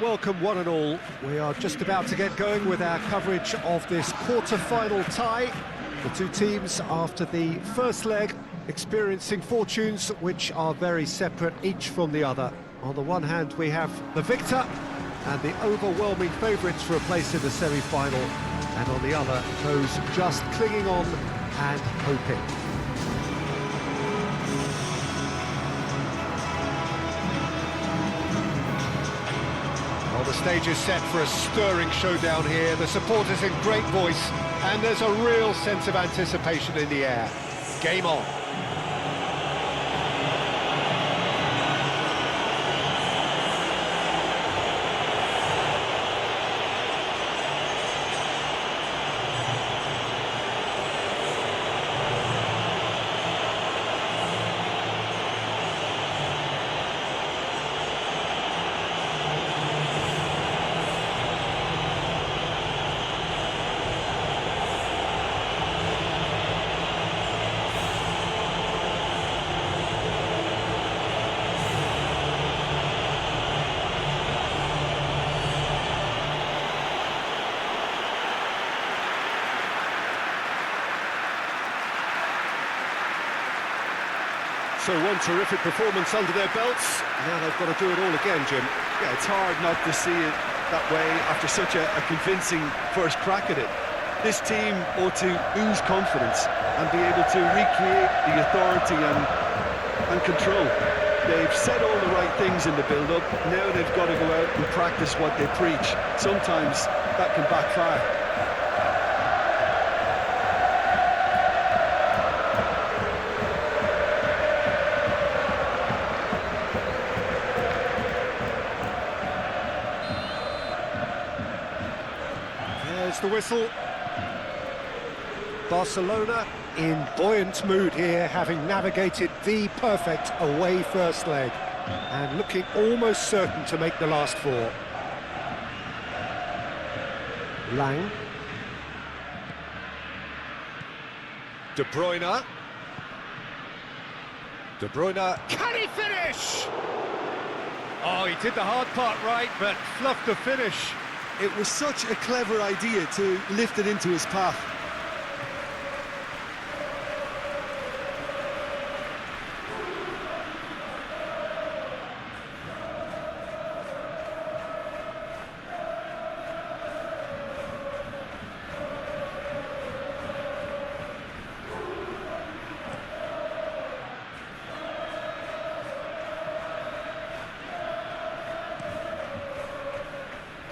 welcome one and all. We are just about to get going with our coverage of this quarter-final tie. The two teams, after the first leg, experiencing fortunes which are very separate each from the other. On the one hand, we have the victor and the overwhelming favourites for a place in the semi-final, and on the other, those just clinging on and hoping. Well, the stage is set for a stirring showdown here. The supporters in great voice, and there's a real sense of anticipation in the air. Game on. So one terrific performance under their belts. Now they've got to do it all again, Jim. Yeah, it's hard not to see it that way after such a convincing first crack at it. This team ought to ooze confidence and be able to recreate the authority and control. They've said all the right things in the build-up. Now they've got to go out and practice what they preach. Sometimes that can backfire. There's the whistle. Barcelona in buoyant mood here, having navigated the perfect away first leg and looking almost certain to make the last four. Lang. De Bruyne. De Bruyne. Can he finish? Oh, he did the hard part right, but fluffed the finish. It was such a clever idea to lift it into his path.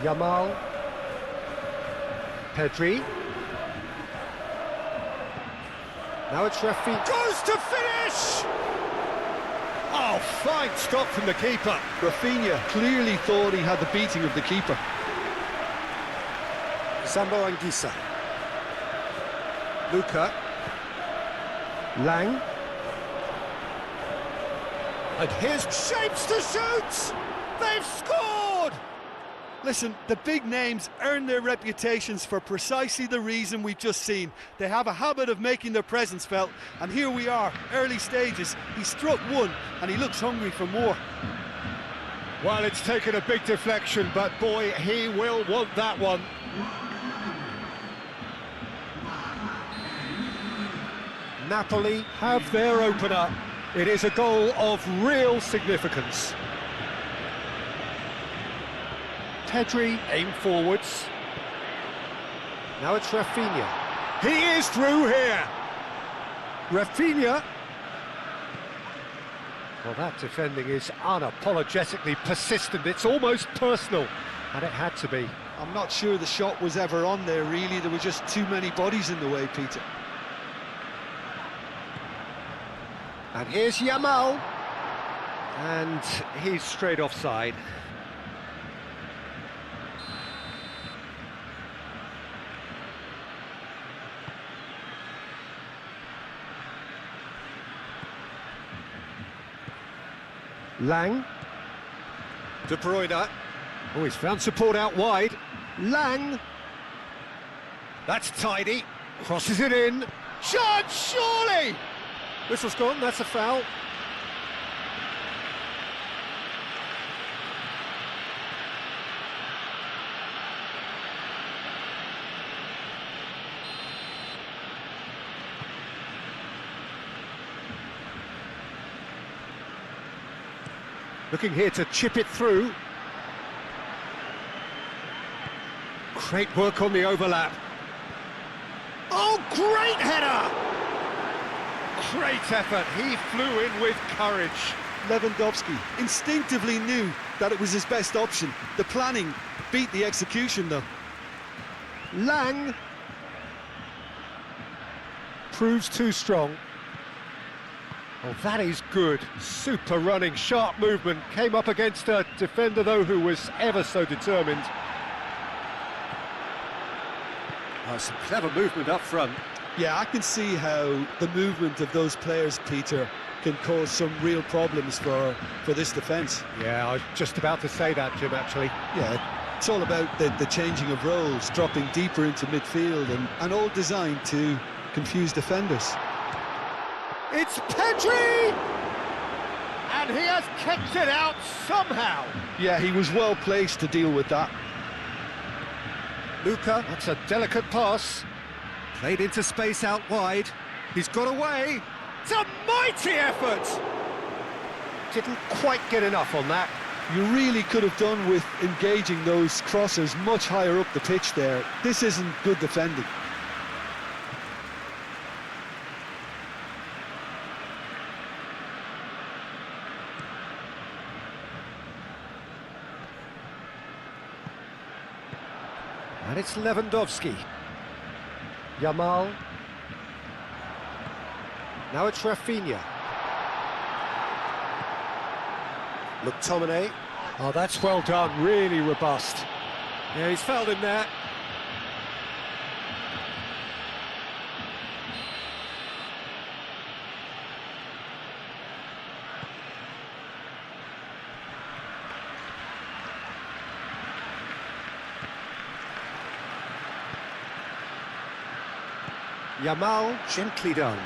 Yamal. Pedri. Now it's Rafi. Goes to finish! Oh, fine stop from the keeper. Rafinha clearly thought he had the beating of the keeper. Sambo Anguissa. Luca. Lang. And here's shapes to shoot! They've scored! Listen, the big names earn their reputations for precisely the reason we've just seen. They have a habit of making their presence felt, and here we are, early stages. He struck one, and he looks hungry for more. Well, it's taken a big deflection, but boy, he will want that one. Napoli have their opener. It is a goal of real significance. Pedri aim forwards. Now it's Rafinha. He is through here. Rafinha. Well, that defending is unapologetically persistent. It's almost personal, and it had to be. I'm not sure the shot was ever on there, really. There were just too many bodies in the way, Peter. And here's Yamal. And he's straight offside. Lang. De Bruyne. Oh, he's found support out wide. Lang. That's tidy. Crosses it in. Shot, surely! Whistle's gone, that's a foul. Looking here to chip it through. Great work on the overlap. Oh, great header! Great effort, he flew in with courage. Lewandowski instinctively knew that it was his best option. The planning beat the execution, though. Lang proves too strong. Oh, that is good. Super running, sharp movement. Came up against a defender, though, who was ever so determined. Oh, some clever movement up front. Yeah, I can see how the movement of those players, Peter, can cause some real problems for this defence. Yeah, I was just about to say that, Jim, actually. Yeah, it's all about the changing of roles, dropping deeper into midfield, and all designed to confuse defenders. It's Pedri! And he has kept it out somehow. Yeah, he was well placed to deal with that. Luca, that's a delicate pass. Played into space out wide. He's got away. It's a mighty effort! Didn't quite get enough on that. You really could have done with engaging those crossers much higher up the pitch there. This isn't good defending. And it's Lewandowski. Yamal. Now it's Rafinha. McTominay. Oh, that's well done, really robust. Yeah, he's fouled him there. Yamal, gently done.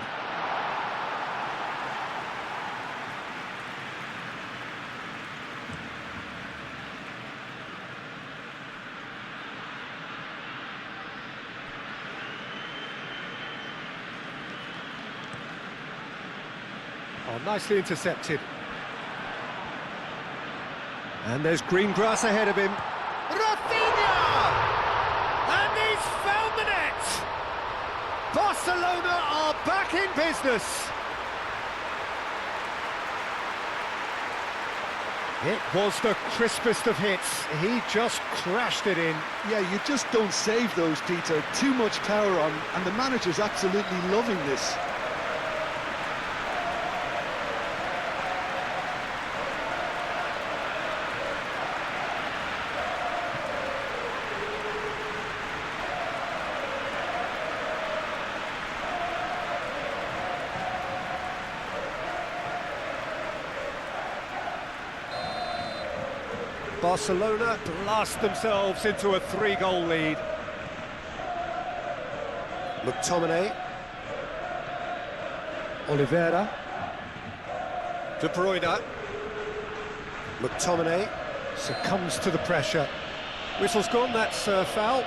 Oh, nicely intercepted. And there's green grass ahead of him. Rafinha! And he's found the net! Barcelona are back in business. It was the crispest of hits. He just crashed it in. Yeah, you just don't save those, Peter. Too much power on, and the manager's absolutely loving this. Barcelona blast themselves into a 3-goal lead. McTominay. Oliveira. De Bruyne. McTominay succumbs to the pressure. Whistle's gone, that's foul.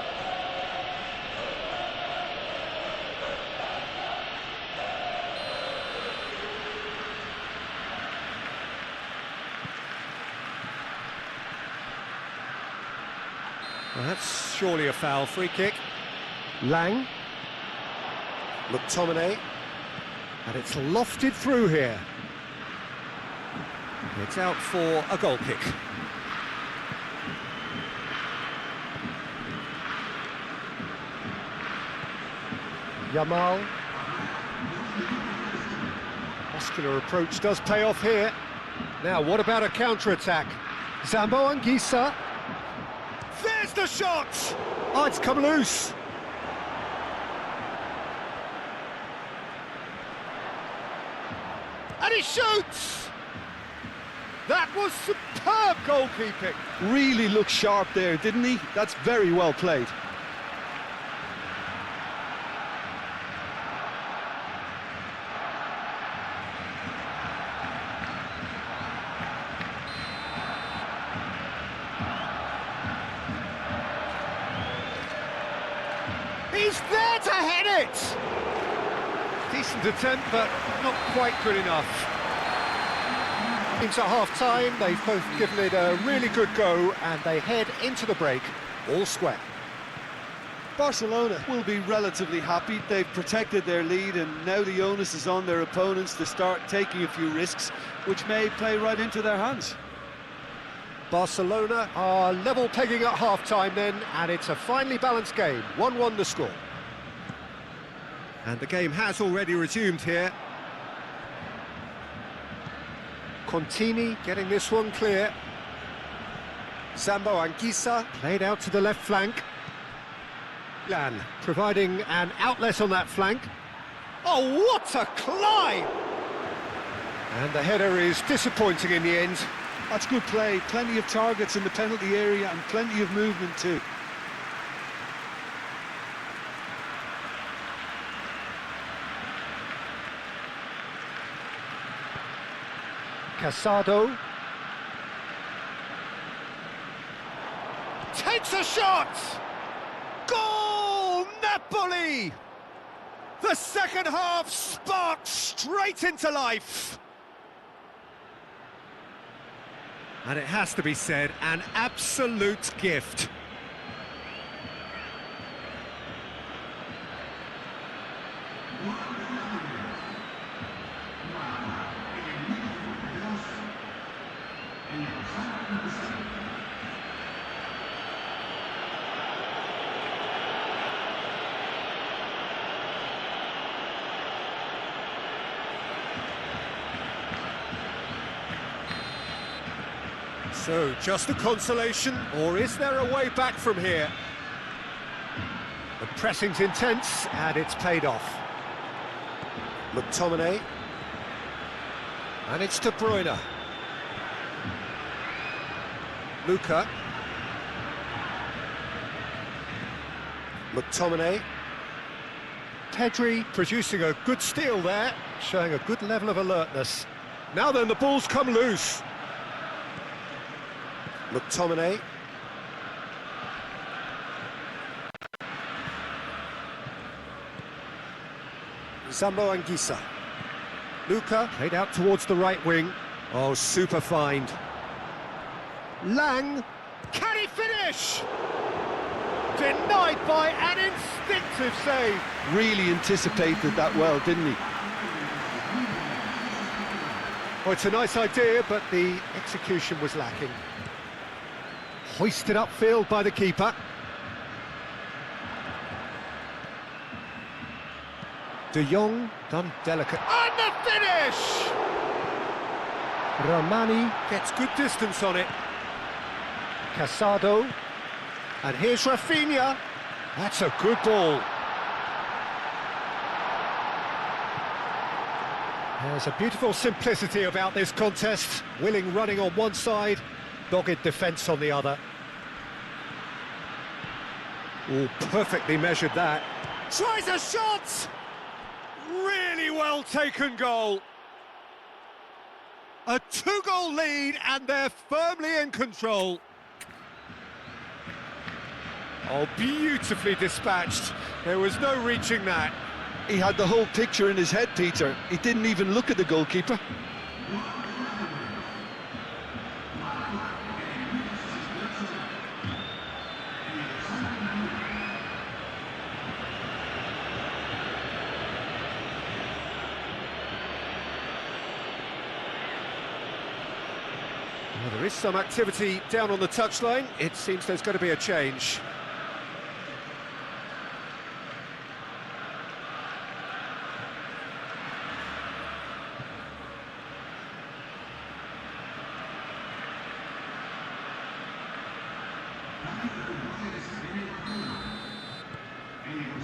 Well, that's surely a foul. Free kick. Lang. McTominay. And it's lofted through here. It's out for a goal kick. Yamal. Muscular approach does pay off here. Now, what about a counter-attack? Zambo Anguissa. There's the shot! Oh, it's come loose. And he shoots! That was superb goalkeeping. Really looked sharp there, didn't he? That's very well played. He's there to head it! Decent attempt, but not quite good enough. teams at half-time. They've both given it a really good go, and they head into the break all square. Barcelona will be relatively happy. They've protected their lead, and now the onus is on their opponents to start taking a few risks, which may play right into their hands. Barcelona are level pegging at half-time then, and it's a finely balanced game. 1-1 the score. And the game has already resumed here. Contini getting this one clear. Sambo Anguissa played out to the left flank. Lan providing an outlet on that flank. Oh, what a climb! And the header is disappointing in the end. That's good play. Plenty of targets in the penalty area and plenty of movement too. Casado takes a shot! Goal! Napoli! The second half sparks straight into life. And it has to be said, an absolute gift. So, just a consolation, or is there a way back from here? The pressing's intense, and it's paid off. McTominay. And it's De Bruyne. Luca. McTominay. Pedri producing a good steal there, showing a good level of alertness. Now then, the ball's come loose. McTominay. Sambo Anguissa. Luca played out towards the right wing. Oh, super find. Lang. Can he finish? Denied by an instinctive save. Really anticipated that well, didn't he? Oh, it's a nice idea, but the execution was lacking. Hoisted upfield by the keeper. De Jong done delicate. And the finish! Romani gets good distance on it. Casado. And here's Rafinha. That's a good ball. There's a beautiful simplicity about this contest. Willing running on one side, dogged defence on the other. Oh, perfectly measured that. Tries a shot! Really well taken goal. A two-goal lead, and they're firmly in control. Oh, beautifully dispatched. There was no reaching that. He had the whole picture in his head, Peter. He didn't even look at the goalkeeper. Well, there is some activity down on the touchline. It seems there's going to be a change.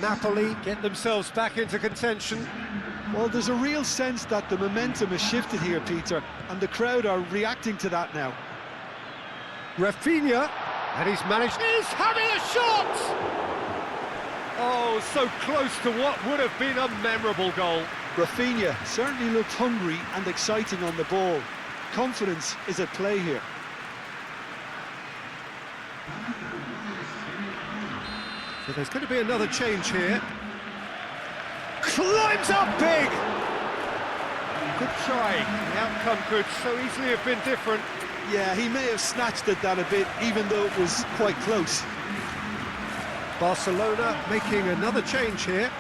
Napoli get themselves back into contention. Well, there's a real sense that the momentum has shifted here, Peter, and the crowd are reacting to that now. Rafinha, and he's managed... He's having a shot! Oh, so close to what would have been a memorable goal. Rafinha certainly looked hungry and exciting on the ball. Confidence is at play here. So there's going to be another change here. Climbs up big! Good try. The outcome could so easily have been different. Yeah, he may have snatched at that a bit, even though it was quite close. Barcelona making another change here.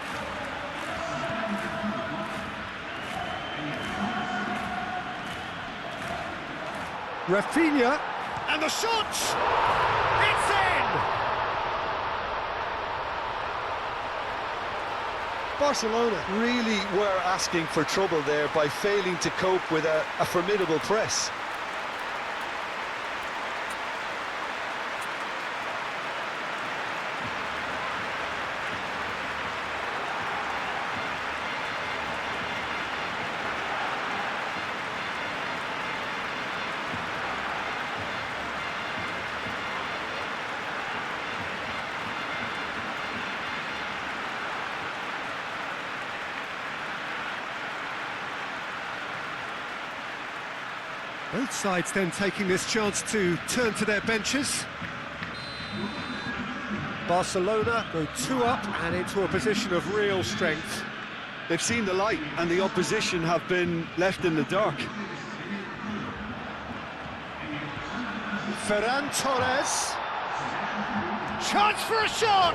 Rafinha, and the shot! It's in! Barcelona really were asking for trouble there by failing to cope with a formidable press. Both sides then taking this chance to turn to their benches. Barcelona go 2 up and into a position of real strength. They've seen the light and the opposition have been left in the dark. Ferran Torres. Chance for a shot!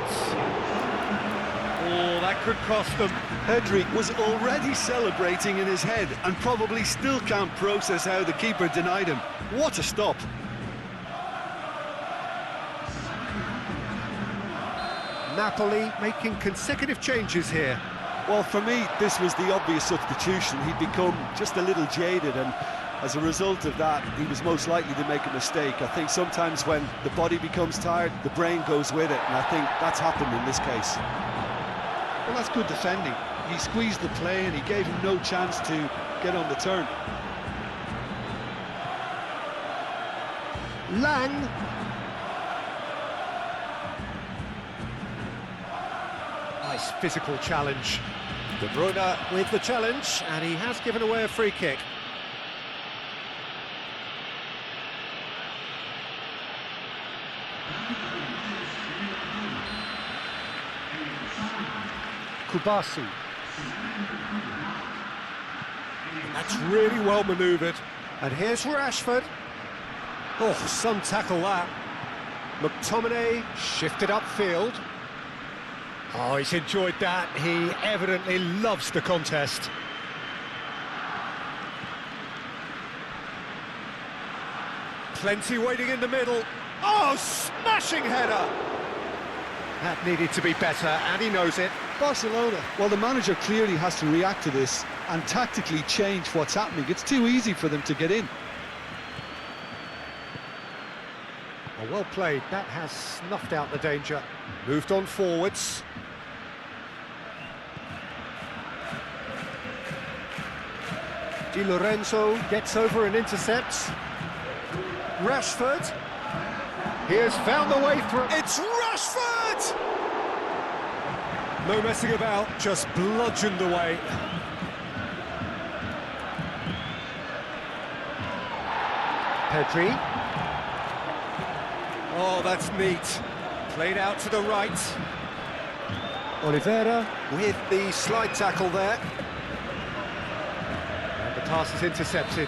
Oh, that could cost them. Pedri was already celebrating in his head and probably still can't process how the keeper denied him. What a stop! Napoli making consecutive changes here. Well, for me, this was the obvious substitution. He'd become just a little jaded, and as a result of that, he was most likely to make a mistake. I think sometimes when the body becomes tired, the brain goes with it, and I think that's happened in this case. Well, that's good defending. He squeezed the play and he gave him no chance to get on the turn. Lang. Nice physical challenge. De Bruyne with the challenge, and he has given away a free kick. Kubasi. That's really well manoeuvred. And here's Rashford. Oh, some tackle that. McTominay shifted upfield. Oh, he's enjoyed that. He evidently loves the contest. Plenty waiting in the middle. Oh, smashing header! That needed to be better, and he knows it. Barcelona, well, the manager clearly has to react to this and tactically change what's happening. It's too easy for them to get in. Oh, well played. That has snuffed out the danger. Moved on forwards. Di Lorenzo gets over and intercepts. Rashford. He has found the way through. It's Rashford! No messing about, just bludgeoned away. Pedri. Oh, that's neat. Played out to the right. Oliveira with the slide tackle there. And the pass is intercepted.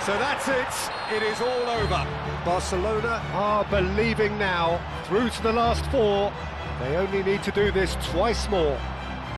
So that's it. It is all over. Barcelona are believing now. Through to the last 4. They only need to do this twice more.